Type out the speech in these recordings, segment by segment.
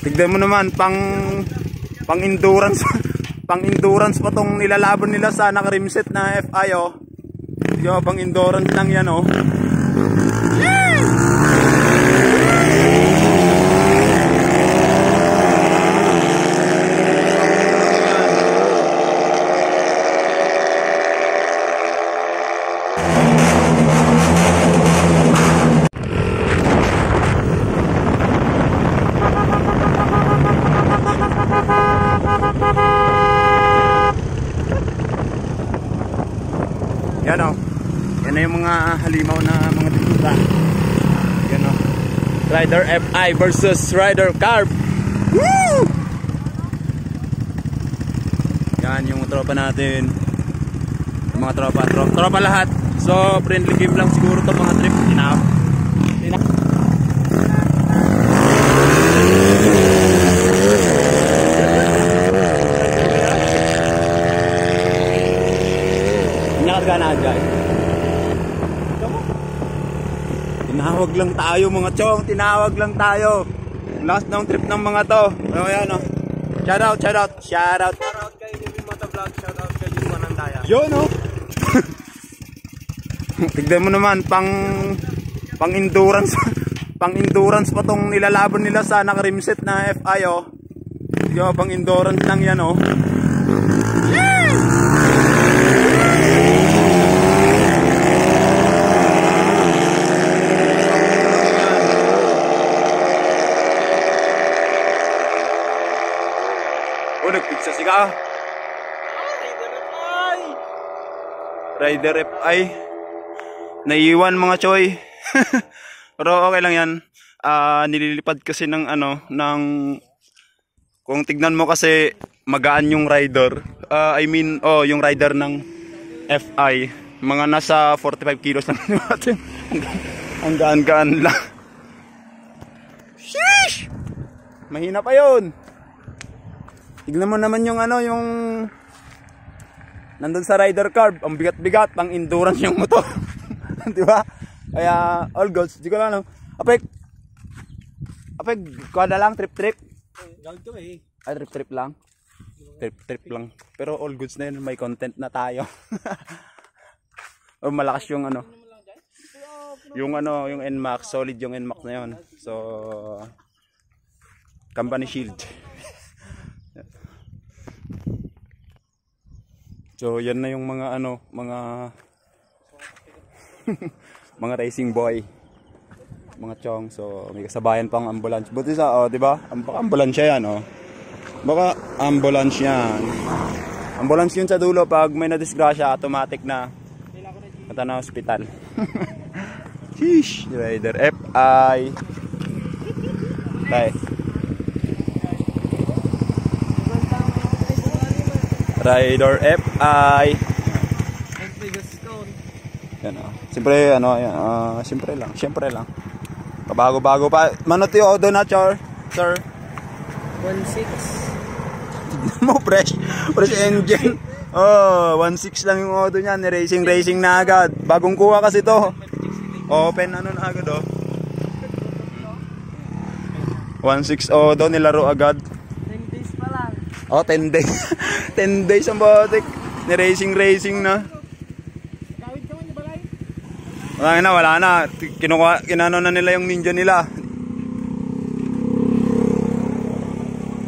Tignan mo naman, pang endurance pang endurance pa tong nilalaban nila sa naka-rimset na FI oh. Yo, pang endurance lang yan oh. Yan o, yan na yung mga halimaw na mga dituta. Yan o, Rider FI versus Rider Carb. Woo! Yan yung tropa natin, yung mga tropa lahat. So friendly game lang siguro to mga trip. Tinawag lang tayo mga chong, tinawag lang tayo. Last ng trip ng mga to. O yan o. Shout out kay Living Motovlog, shout out kay Jun Manandaya. Yun o. Tignan mo naman, pang endurance pa tong nilalaban nila sa naka-rimset na FI o. Yo, pang endurance lang yan o. Nagpigsa siya. Rider FI. Naiiwan mga choy. Pero okay lang yan. Nililipad kasi ng ng kung tignan mo kasi magaan yung rider. Yung rider ng FI. Mga nasa 45 kilos lang natin. Ang gaan-gaan lang. Sheesh! Mahina pa yun. Tignan mo naman yung yung nandun sa Rider Carb, ang bigat-bigat, pang endurance yung motor. Di ba? Kaya all goods, di ko lang Apek, kuha na lang, trip. Ay, trip lang. Trip lang. Pero all goods na yun, may content na tayo. O malakas yung yung NMAX, solid yung NMAX na yun. So, company shield. So yan na yung mga mga racing boy, mga chong. So may kasabayan pang ambulance. Buti sa di ba? Baka ambulansya yan Baka ambulance yan. Ambulance yun sa dulo pag may na-disgrasya, automatic na punta na hospital. Sheesh, Rider FI. Tay. Rider FI. Yan Siyempre siyempre lang. Kabago-bago pa. Manot yung odo na, sir. 1.6. Tignan mo, fresh engine. 1.6 lang yung odo niya. Racing na agad. Bagong kuha kasi to. Open na agad 1.6 odo, nilaro agad. 10 days pa lang. 10 days. 10 days ang botik. Racing na. Kawit ka man yung balay? Wala na. Kinano na nila yung ninja nila.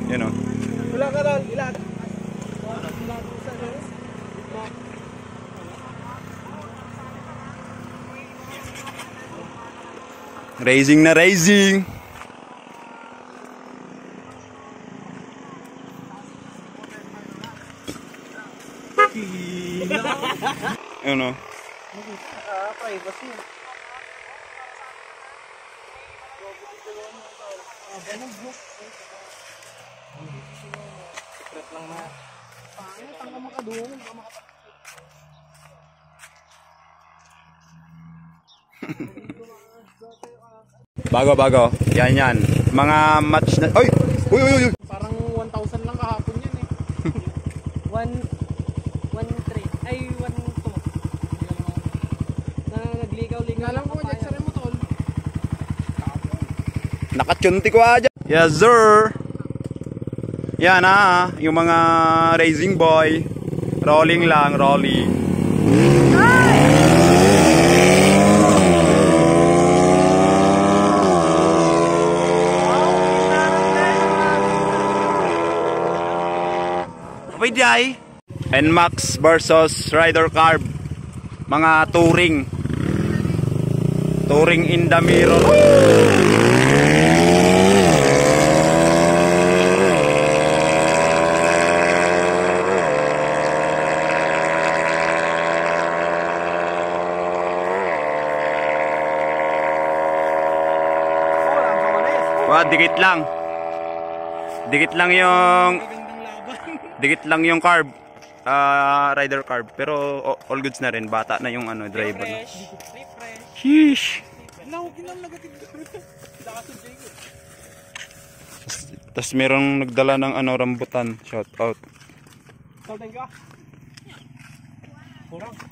Yan o. Wala ka lang, ilan? Racing na racing. Ano? Privacy. Secret lang na. Tanga makadungan, Bago. Yan. Mga match na. Uy. Parang 1,000 lang kahapon yan 1.3. Ay, 1.2. Na nagligaw-ligaw lang ko, Jackson mo tol. Nakachunti ko aja. Yes sir. Yan yung mga racing boy. Rolling lang, rolling. Kapay di ay. NMAX versus Ryder Carb. Mga touring. Touring in the mirror. Wah, dikit lang. Dikit lang yung carb. Rider carb. Pero all goods na rin. Bata na yung driver. Sheesh. Tapos merong nagdala ng rambutan. Shout out.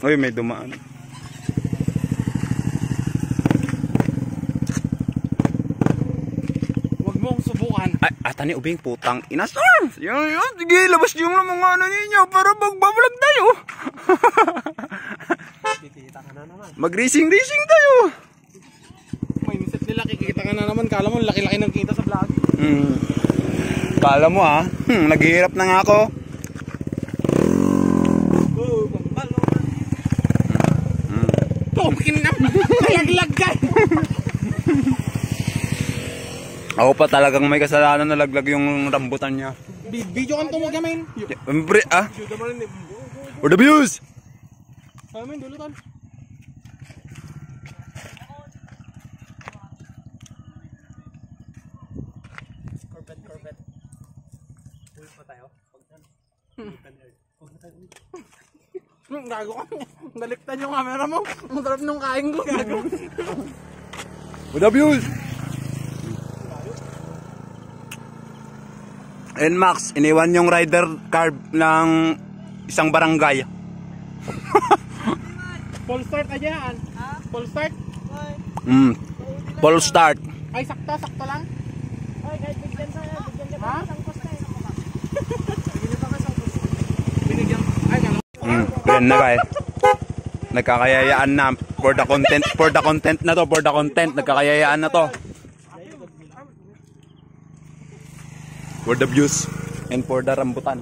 Uy, may dumaan. Subukan. Ay, atani ubing putang ina sir. Yun, sige, labas yung mga ninyo para magbabalag tayo. Kikita ka na naman. Mag-racing tayo. May minsan nila kikita ka na naman. Kala mo laki-laki ng kita sa vlog. Kala mo naghihirap na nga ako. Pambalo na. Pukin na. Nalaglag ka. Ako pa talagang may kasalanan na laglag yung rambutan niya. Video kan tumog yamin. Bre, For the views! Yamin, dulo tol. Corvette. Ulit pa tayo. Gago ka. Galiktan yung camera mo. Ang sarap nung kain ko. Gago. For the views! NMAX, iniwan yung rider carb ng isang barangay. Full start aja yan. Full start? Full start. Ay, sakto lang. Ay, kahit bigyan ka pa isang post na yun. Binigyan pa ka isang post. Binigyan. Ay, gano'n. Ganyan na guys. Nagkakayayaan na for the content na to, nagkakayayaan na to. For the views and for the rambutan.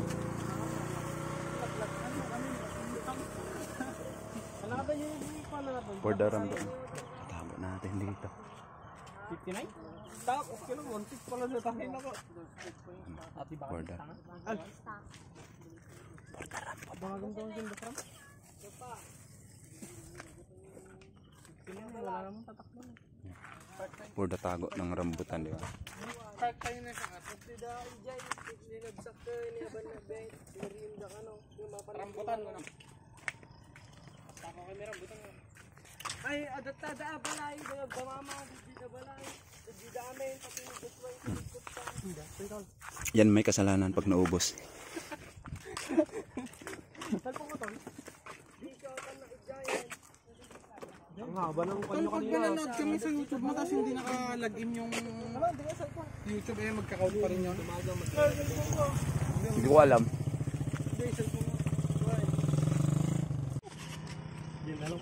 For the rambutan. Tago natin dito. 59? Stop, okay lang. 1.6 pala na takin ako. For the rambutan. Wala namang tatakbo. For the tago ng rambutan, di ba? Park tayo na sa ato. Nilagsak ka, niyaban na bed, nirinda ka no. Rambutan mo na. Tako kay may rambutan mo. Ay, adatada balay, damama, dida balay, dida amin, pati nagkutway, nagkutway. Yan may kasalanan pag naubos. Salpong ko tol. Dito ka na i-giant. Ang haba ng kanyo kanina. Pag nanonood kami sa YouTube mo, tapos hindi naka-login yung YouTube magka-count pa rin yun. Hindi ko alam.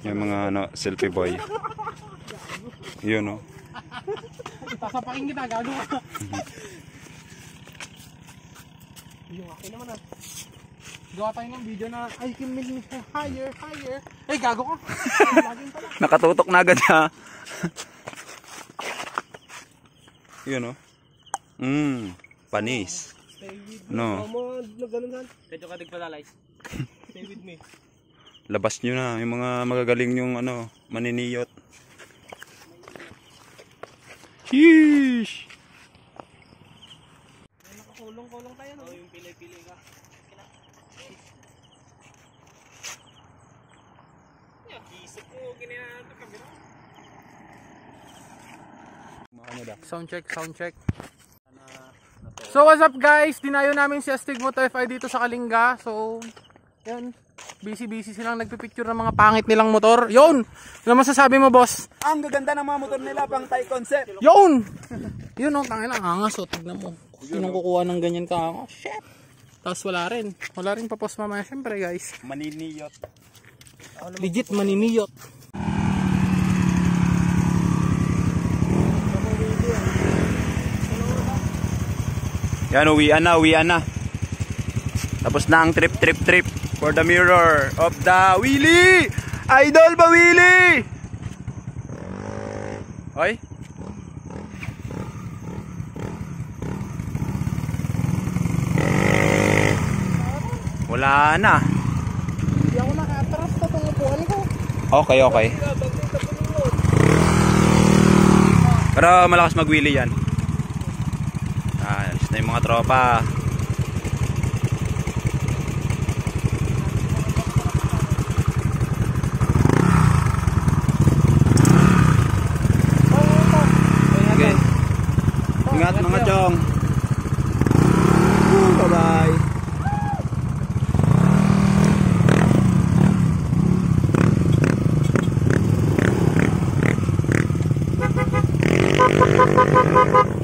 Yung mga selfie boy. Yun Tasapakin kita, gago ka. Yung akin naman gawa tayo ng video na I can make me higher. Ay, gago ka. Nakatutok na agad ha. Yun panis. No. Medyo ka digpalalis. Stay with me. Labas nyo na yung mga magagaling yung maniniyot. Sheesh. Nakakulong-kulong tayo no. Yung pilay-pilay ka. Isip ko ginagawa kamera. Sound check. So what's up guys? Dinayo namin si Astig Moto FI dito sa Kalinga. So, yan. Busy silang nagpipicture ng mga pangit nilang motor. Yun! Ano masasabi mo, boss? Ang gaganda ng mga motor nila pang Thai concept. Yun! Yun oh, tangin lang. Angas oh, tignan mo. Sinong kukuha ng ganyan ka? Oh, shit! Tapos wala rin. Wala rin papos mamaya. Siyempre guys. Maniniyot. Legit maniniyot. Yan, uwian na. Tapos na ang trip for the mirror of the Willy! Idol ba, Willy? Hoy? Wala na. Hindi ako nakatras sa itong upuan ko. Okay. Pero malakas mag-wheelie yan. Alis na yung mga tropa. Okay. Ingat mga chong. Bye-bye. Thank you.